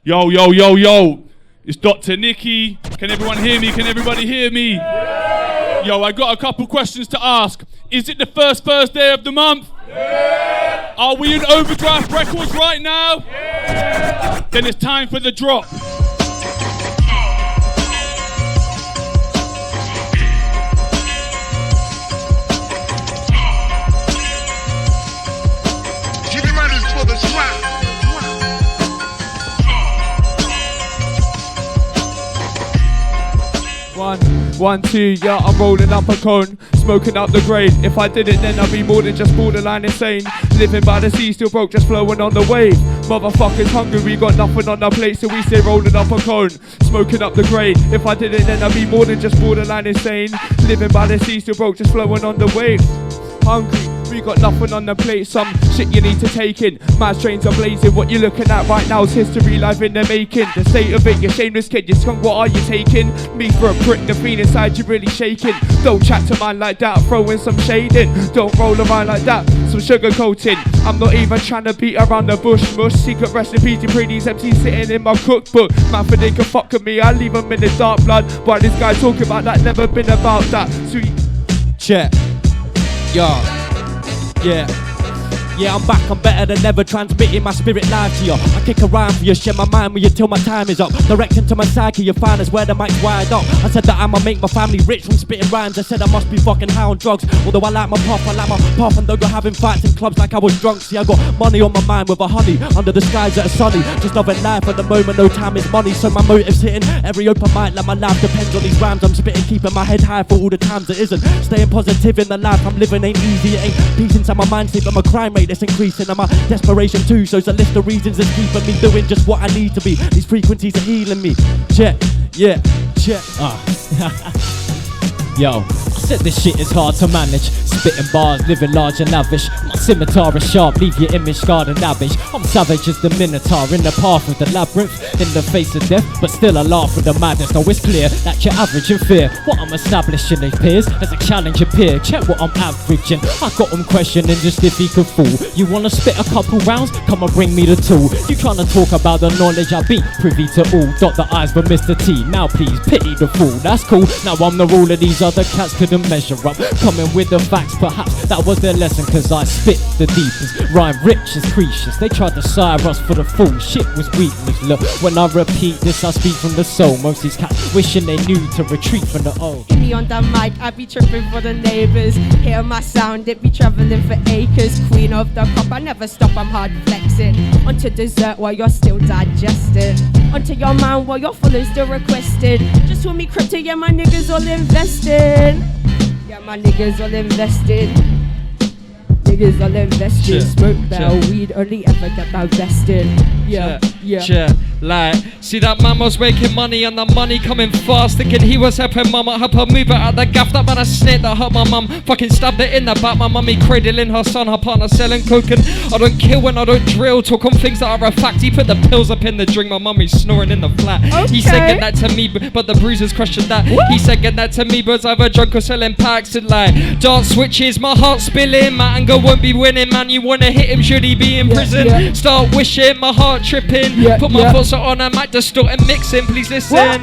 Yo, yo, yo, yo. It's Dr. Nicky. Can everyone hear me? Can everybody hear me? Yeah. Yo, I got a couple questions to ask. Is it the first Thursday of the month? Yeah. Are we in Overdraft Records right now? Yeah. Then it's time for the drop. Get ready for the slap. 1, 2, yeah, I'm rolling up a cone, smoking up the grade. If I did it, then I'd be more than just borderline insane. Living by the sea, still broke, just flowing on the wave. Motherfuckers hungry, we got nothing on our plate, so we stay rolling up a cone, smoking up the grade. If I did it, then I'd be more than just borderline insane. Living by the sea, still broke, just flowing on the wave. Hungry, we got nothing on the plate, some shit you need to take in. Mad trains are blazing, what you're looking at right now is history live in the making. The state of it, you shameless kid, you skunk, what are you taking? Me for a prick, the fiend inside you really shaking. Don't chat to man like that, throwing some shade in. Don't roll around like that, some sugar coating. I'm not even trying to beat around the bush, mush. Secret recipes, you pray these MCs sitting in my cookbook. Man, for they can fuck with me, I leave them in the dark blood. Why this guy talking about that, never been about that. Sweet. Check. Yo. Yeah, I'm back, I'm better than ever, transmitting my spirit live to you. I kick a rhyme for you, share my mind with you till my time is up. Directing to my psyche, you find us where the mic's wide up. I said that I'ma make my family rich from spitting rhymes. I said I must be fucking high on drugs. Although I like my puff, and though you're having fights in clubs like I was drunk. See, I got money on my mind with a honey, under the skies that are sunny. Just loving life at the moment, no time is money. So my motive's hitting every open mic, like my life depends on these rhymes I'm spitting. Keeping my head high for all the times it isn't. Staying positive in the life I'm living ain't easy, it ain't peace inside my mind state, but my crime rate that's increasing. And my desperation too shows a list of reasons that's keeping me doing just what I need to be. These frequencies are healing me. Check, yeah, check. Yo, I said this shit is hard to manage. Spitting bars, living large and lavish. My scimitar is sharp, leave your image scarred and lavish. I'm savage as the minotaur in the path of the labyrinth. In the face of death, but still I laugh with the madness. Now it's clear that you're average in fear. What I'm establishing appears as a challenge appear. Check what I'm averaging. I got them questioning just if he could fool. You wanna spit a couple rounds? Come and bring me the tool. You tryna talk about the knowledge I be privy to all. Dot the I's with Mr. T. Now please pity the fool. That's cool. Now I'm the rule of these other cats couldn't measure up. Coming with the facts, perhaps that was their lesson, cause I spit the deepest, rhyme rich as Cretius. They tried to sire us for the fool, shit was weakness. Look, when I repeat this, I speak from the soul. Most these cats wishing they knew to retreat from the old. Me on the mic, I be tripping for the neighbours. Hear my sound, it be travelling for acres. Queen of the crop, I never stop, I'm hard flexing. Onto dessert while you're still digesting. Onto your mind while your followers still requested. Just with me crypto, yeah, my niggas all invested. Yeah, my niggas all invested. Niggas all invested. Smoke bell, weed only ever get divested. Yeah. Like, see that man was making money and the money coming fast. Thinking he was helping mama help her move it out the gaff. That man a snake that hurt my mum. Fucking stabbed it in the back. My mummy cradling her son, her partner selling coke. And I don't kill when I don't drill. Talk on things that are a fact. He put the pills up in the drink. My mummy's snoring in the flat. Okay. He said get that to me, but the bruises questioned that. What? He said get that to me, but either drunk or selling packs. And like dark switches, my heart spilling. My anger won't be winning, man. You wanna hit him, should he be in prison? Yeah. Start wishing, my heart tripping. Put my thoughts on a mic, distort and mixing. Please listen. What?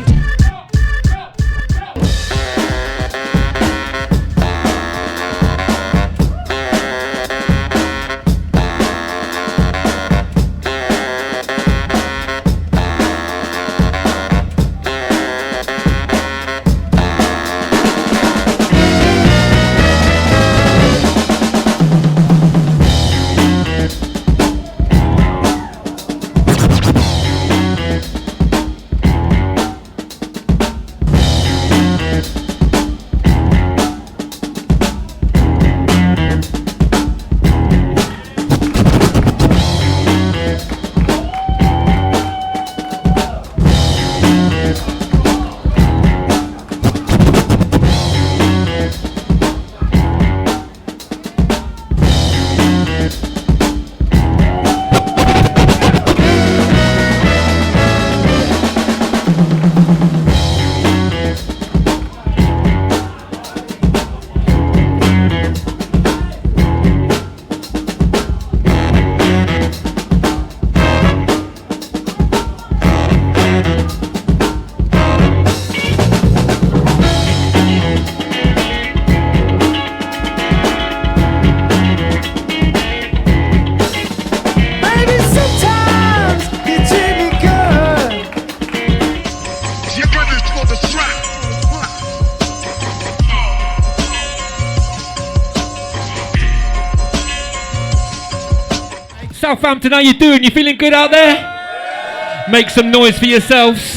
Southampton, how you doing? You feeling good out there? Make some noise for yourselves.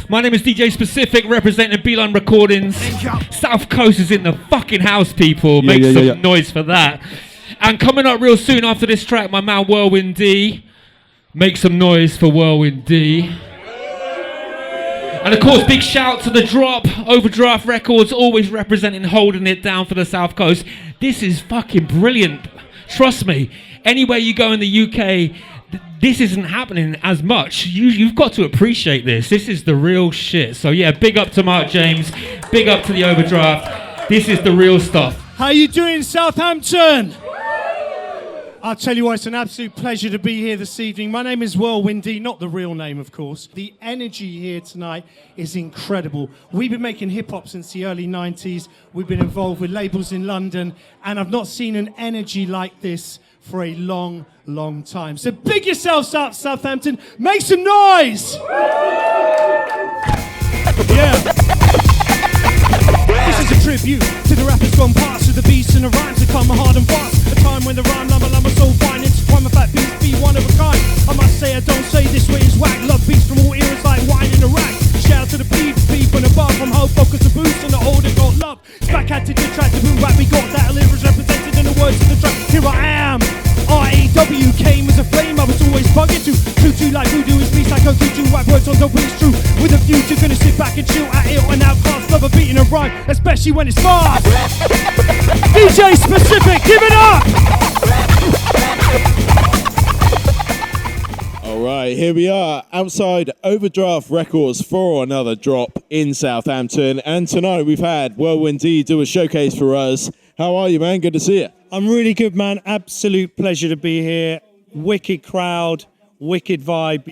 My name is DJ Specifik, representing Beeline Recordings. South Coast is in the fucking house, people. Make some noise for that. And coming up real soon after this track, my man Whirlwind D. Make some noise for Whirlwind D. And of course, big shout to the drop, Overdraft Records, always representing, holding it down for the South Coast. This is fucking brilliant. Trust me, anywhere you go in the UK, this isn't happening as much. You've got to appreciate this. This is the real shit. So yeah, big up to Mark James, big up to the Overdraft. This is the real stuff. How you doing, Southampton? I'll tell you what, it's an absolute pleasure to be here this evening. My name is Whirlwind D, not the real name, of course. The energy here tonight is incredible. We've been making hip-hop since the early 90s. We've been involved with labels in London, and I've not seen an energy like this for a long, long time. So big yourselves up, Southampton. Make some noise! Yeah. This is a tribute to the rappers gone past, to the beats and the rhymes that come hard and fast. A time when the rhyme lumber so fine, it's a crime of fat beats, be one of a kind. I must say I don't say this way is whack. Love beats from all eras like wine in a rack. Shout out to the people above, from Hope Focus to Boost and the older got love. Back at it to track the boom rap, we got that lyrics represented in the words of the track. Here I am. R-A-W came as a flame, I was always bugging to Tutu like voodoo is beast like a tutu. White words on the wings true. With a view to gonna sit back and chill at it and outcast. Love a beating a rhyme, especially when it's fast. DJ Specifik, give it up! Alright, here we are outside Overdraft Records for another drop in Southampton. And tonight we've had Whirlwind D do a showcase for us. How are you, man? Good to see you. I'm really good, man. Absolute pleasure to be here. Wicked crowd, wicked vibe.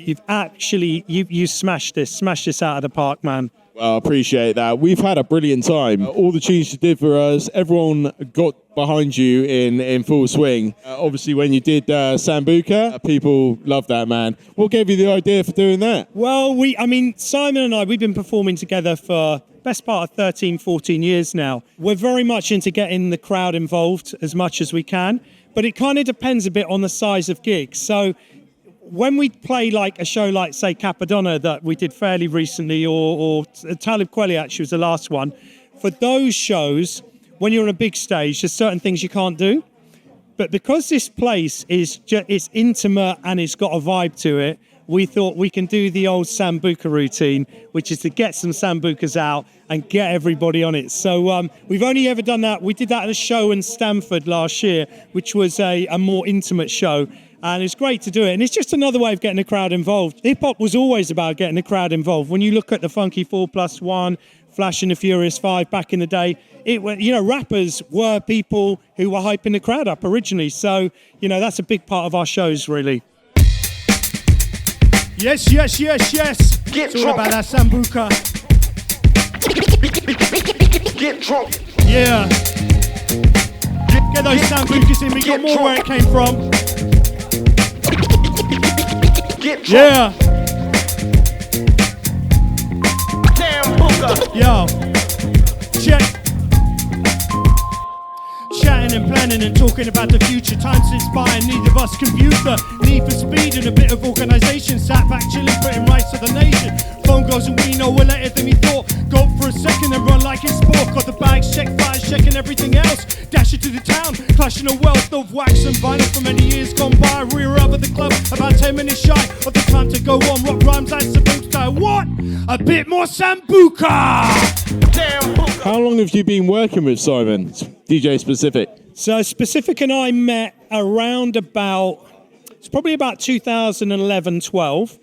You smashed this out of the park, man. Well, I appreciate that. We've had a brilliant time. All the tunes you did for us, everyone got behind you in full swing. Obviously, when you did Sambuca, people loved that, man. What gave you the idea for doing that? Well, Simon and I, we've been performing together for best part of 13, 14 years now. We're very much into getting the crowd involved as much as we can, but it kind of depends a bit on the size of gigs. So when we play like a show like, say, Capadonna that we did fairly recently, or Talib Kweli actually was the last one, for those shows, when you're on a big stage, there's certain things you can't do. But because this place it's intimate and it's got a vibe to it, we thought we can do the old Sambuca routine, which is to get some Sambucas out and get everybody on it. So we've only ever done that. We did that at a show in Stamford last year, which was a more intimate show. And it's great to do it. And it's just another way of getting the crowd involved. Hip-hop was always about getting the crowd involved. When you look at the Funky 4+1, Flash and the Furious 5 back in the day, rappers were people who were hyping the crowd up originally. So, that's a big part of our shows, really. Yes. It's all about that Sambuca. Get drunk. Yeah. Get those Sambucas in. We got more where it came from. Get drunk. Yeah. Sambuca. Yo. Check. Chatting and planning and talking about the future. Time sits by and neither of us can view the need for speed and a bit of organisation. Sat back chilling, putting rights to the nation. Phone goes and we know we're later than we thought. Go for a second and run like it's sport. Got the bags, check fires, checking everything else. Dash it to the town, clashing a wealth of wax and vinyl for many years gone by. Rear up at the club, about 10 minutes shy of the time to go on. Rock rhymes like Sambuca. What? A bit more Sambuca! How long have you been working with Simon, DJ Specifik? So Specifik and I met around it's probably about 2011-12,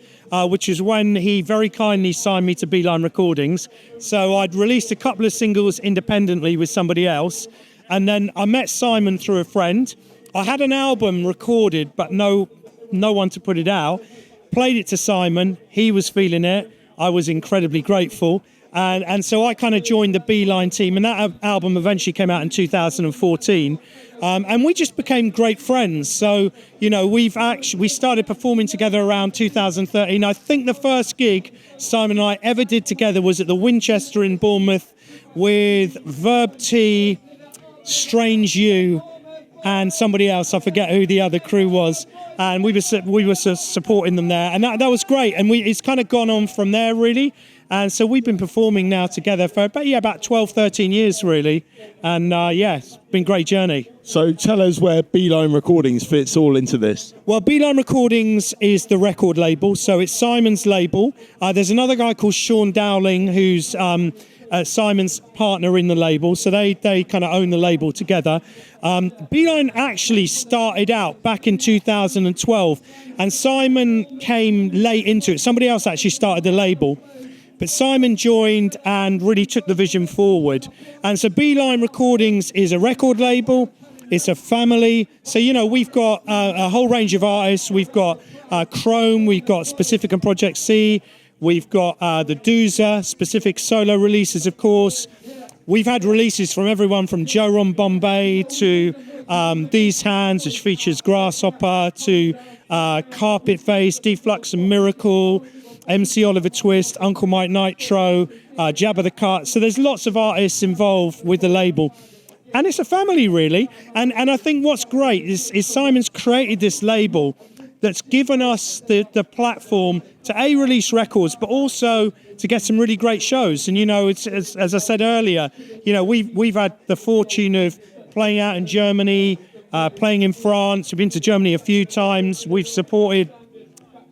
which is when he very kindly signed me to Beeline Recordings. So I'd released a couple of singles independently with somebody else, and then I met Simon through a friend. I had an album recorded, but no one to put it out. Played it to Simon, he was feeling it, I was incredibly grateful. And so I kind of joined the Beeline team, and that album eventually came out in 2014. And we just became great friends. So, we started performing together around 2013. I think the first gig Simon and I ever did together was at the Winchester in Bournemouth with Verb T, Strange You, and somebody else. I forget who the other crew was. and we were supporting them there, and that was great. And it's kind of gone on from there, really. And so we've been performing now together for about 12, 13 years, really. And it's been a great journey. So tell us where Beeline Recordings fits all into this. Well, Beeline Recordings is the record label, so it's Simon's label. There's another guy called Sean Dowling who's Simon's partner in the label, so they kind of own the label together. Beeline actually started out back in 2012, and Simon came late into it. Somebody else actually started the label, but Simon joined and really took the vision forward. And so Beeline Recordings is a record label. It's a family. So, we've got a whole range of artists. We've got Chrome, we've got Specifik and Project C, we've got the Doozer, Specifik solo releases, of course. We've had releases from everyone from Joron Bombay to These Hands, which features Grasshopper, to Carpet Face, Deflux and Miracle, MC Oliver Twist, Uncle Mike Nitro, Jabba the Cut. So there's lots of artists involved with the label. And it's a family, really. And I think what's great is Simon's created this label that's given us the platform to release records, but also to get some really great shows. And it's as I said earlier, we've had the fortune of playing out in Germany, playing in France. We've been to Germany a few times. We've supported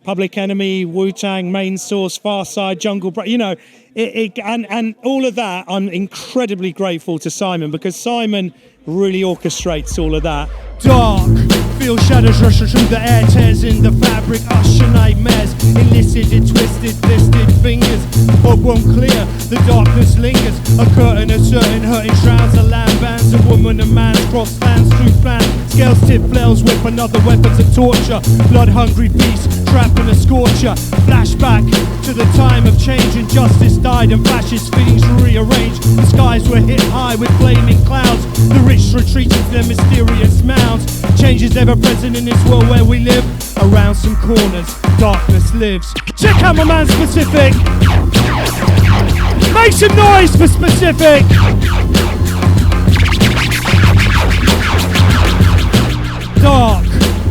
Public Enemy, Wu-Tang, Main Source, Farside, Jungle Break, and all of that. I'm incredibly grateful to Simon, because Simon really orchestrates all of that. Dark, feel shadows rushing through the air, tears in the fabric, usher nightmares, elicited, twisted, blistered fingers. Fog won't clear, the darkness lingers. A curtain of certain hurting shrouds, a land bands, a woman, a man's cross fans through fans. Scales tip, flails whip, another weapons of torture. Blood-hungry beast, trapped in a scorcher. Flashback to the time of change, and justice died and fascist feelings were rearranged. The skies were hit high with flaming clouds. The rich retreated to their mysterious mounds. Change is ever present in this world where we live. Around some corners, darkness lives. Check out my man Specifik. Make some noise for Specifik. Dark,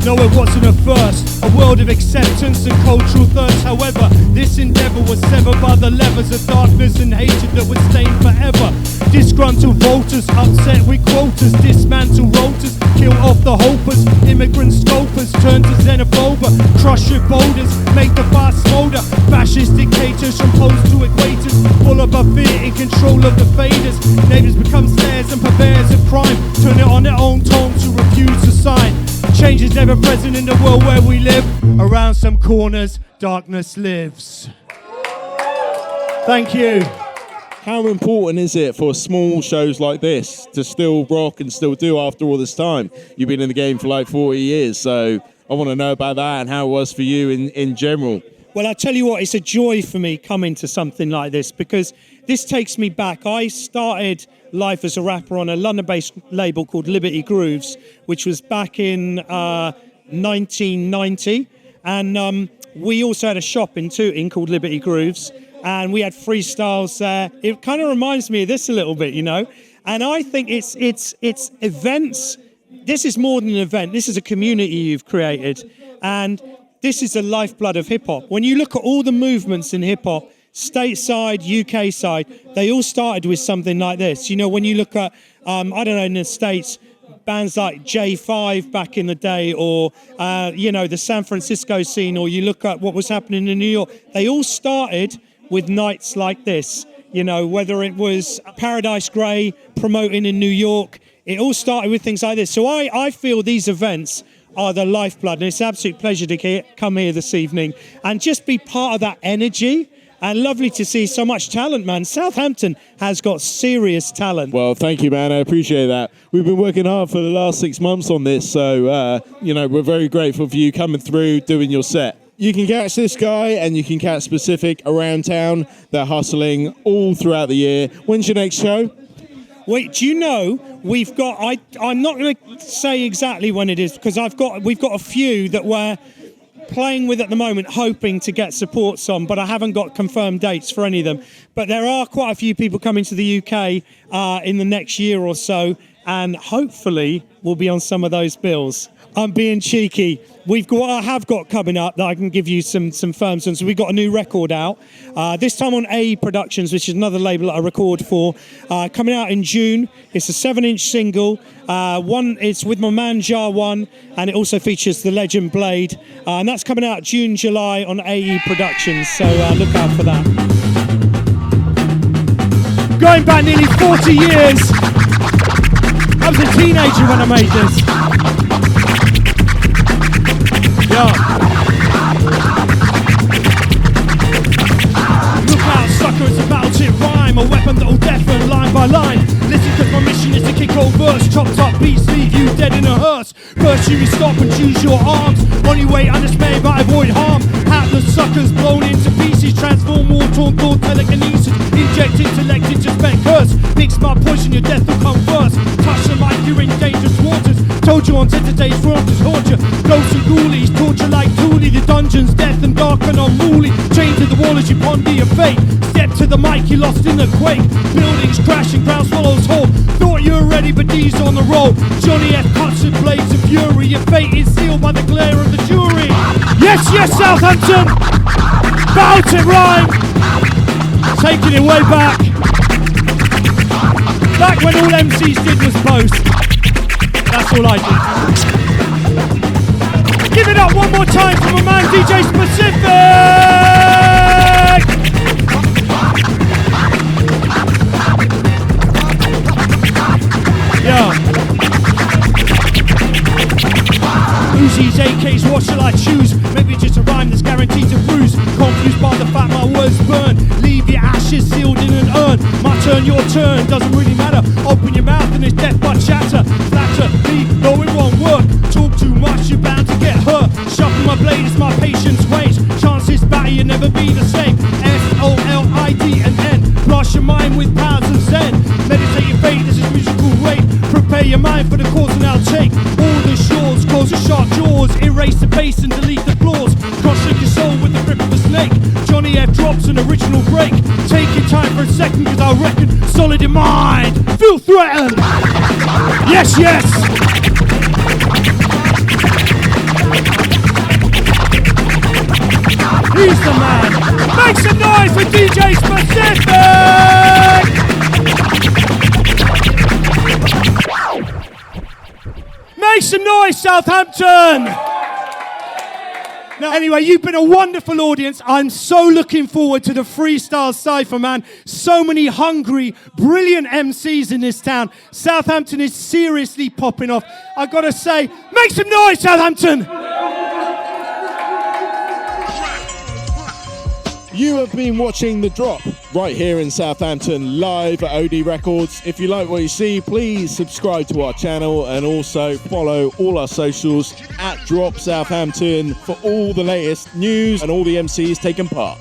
nowhere wasn't a first. A world of acceptance and cultural thirst. However, this endeavor was severed by the levers of darkness and hatred that would stain forever. Disgruntled voters, upset with quotas, dismantle rotors, kill off the hopers, immigrant scopers, turn to xenophobia, crush your boulders, make the fire smolder, fascist dictators from poles to equators, full of a fear in control of the faders, neighbors become snares and purveyors of crime, turn it on their own tone to refuse to sign. Change is ever present in the world where we live. Around some corners, darkness lives. Thank you. How important is it for small shows like this to still rock and still do after all this time? You've been in the game for like 40 years, so I want to know about that and how it was for you in general. Well, I tell you what, it's a joy for me coming to something like this, because this takes me back. I started life as a rapper on a London-based label called Liberty Grooves, which was back in 1990. And we also had a shop in Tooting called Liberty Grooves, and we had freestyles there. It kind of reminds me of this a little bit, And I think it's events. This is more than an event. This is a community you've created. And this is the lifeblood of hip-hop. When you look at all the movements in hip-hop, stateside, UK side, they all started with something like this. When you look at, in the States, bands like J5 back in the day, or, the San Francisco scene, or you look at what was happening in New York, they all started with nights like this. Whether it was Paradise Grey promoting in New York, it all started with things like this. So I feel these events are the lifeblood, and it's an absolute pleasure to come here this evening and just be part of that energy. And lovely to see so much talent, man. Southampton has got serious talent. Well, thank you, man. I appreciate that. We've been working hard for the last 6 months on this, so, we're very grateful for you coming through, doing your set. You can catch this guy and you can catch Specifik around town. They're hustling all throughout the year. When's your next show? Wait, do you know we've got? I'm not going to say exactly when it is, because we've got a few that we're playing with at the moment, hoping to get supports on, but I haven't got confirmed dates for any of them. But there are quite a few people coming to the UK in the next year or so, and hopefully we'll be on some of those bills. I'm being cheeky. I have got coming up that I can give you some firms on. So we've got a new record out. This time on AE Productions, which is another label that I record for. Coming out in June. It's a 7-inch single. It's with my man Jar One, and it also features the legend Blade. And that's coming out June, July on AE Productions. So look out for that. Going back nearly 40 years. I was a teenager when I made this. Yeah. Look out, sucker, it's a battle chip rhyme, a weapon that'll deafen line by line. Listen, cause my mission is to kick old verse, chopped up beats, leave you dead in a hearse. First you stop and choose your arms, on your way undismayed but avoid harm. Hapless suckers blown into pieces, transform war torn thought telekinesis, inject intellect into spent curse. Mix my poison, your death will come first. Touch the mic, you're in dangerous waters. Told you on Saturdays, fronters haunt you. Ghosts and ghoulies, torture like Thule. The dungeons, death and dark and unruly. Chained to the wall as you ponder your fate. Step to the mic, you're lost in a quake. Buildings crashing, ground swallows whole. Thought you were ready, but D's on the roll. Johnny F. cuts and blades of fury. Your fate is sealed by the glare of the jury. Yes, yes, Southampton! Bout it, rhyme! Taking it way back. Back when all MCs did was boast. That's all I did. Give it up one more time for my man DJ Specifik! Yeah. Uzis, AKs, what shall I choose? Maybe just a rhyme that's guaranteed to bruise. Confused by the fact my words burn. Leave your ashes sealed in an urn. My turn, your turn, doesn't really matter. Open your mouth and it's death by chatter. Flatter, me, no it won't work. Talk too much, you're bound to get hurt. Shuffle my blade as my patience wanes. Chances batter, you'll never be the same. SOLID and N. Blast your mind with powers of Zen. Meditate your fate, this is musical rape. Prepare your mind for the cause and I'll take all the shores, close your sharp jaws, erase the base and delete the flaws. Cross-shake your soul with the grip of a snake. Johnny F drops an original break. Take your time for a second, cause I reckon solid in mind. Feel threatened. Yes, yes. He's the man. Make some noise for DJ Specifik. Make some noise, Southampton! Now, anyway, you've been a wonderful audience. I'm so looking forward to the freestyle cypher, man. So many hungry, brilliant MCs in this town. Southampton is seriously popping off. I've got to say, make some noise, Southampton! You have been watching The Drop right here in Southampton, live at OD Records. If you like what you see, please subscribe to our channel and also follow all our socials at Drop Southampton for all the latest news and all the MCs taking part.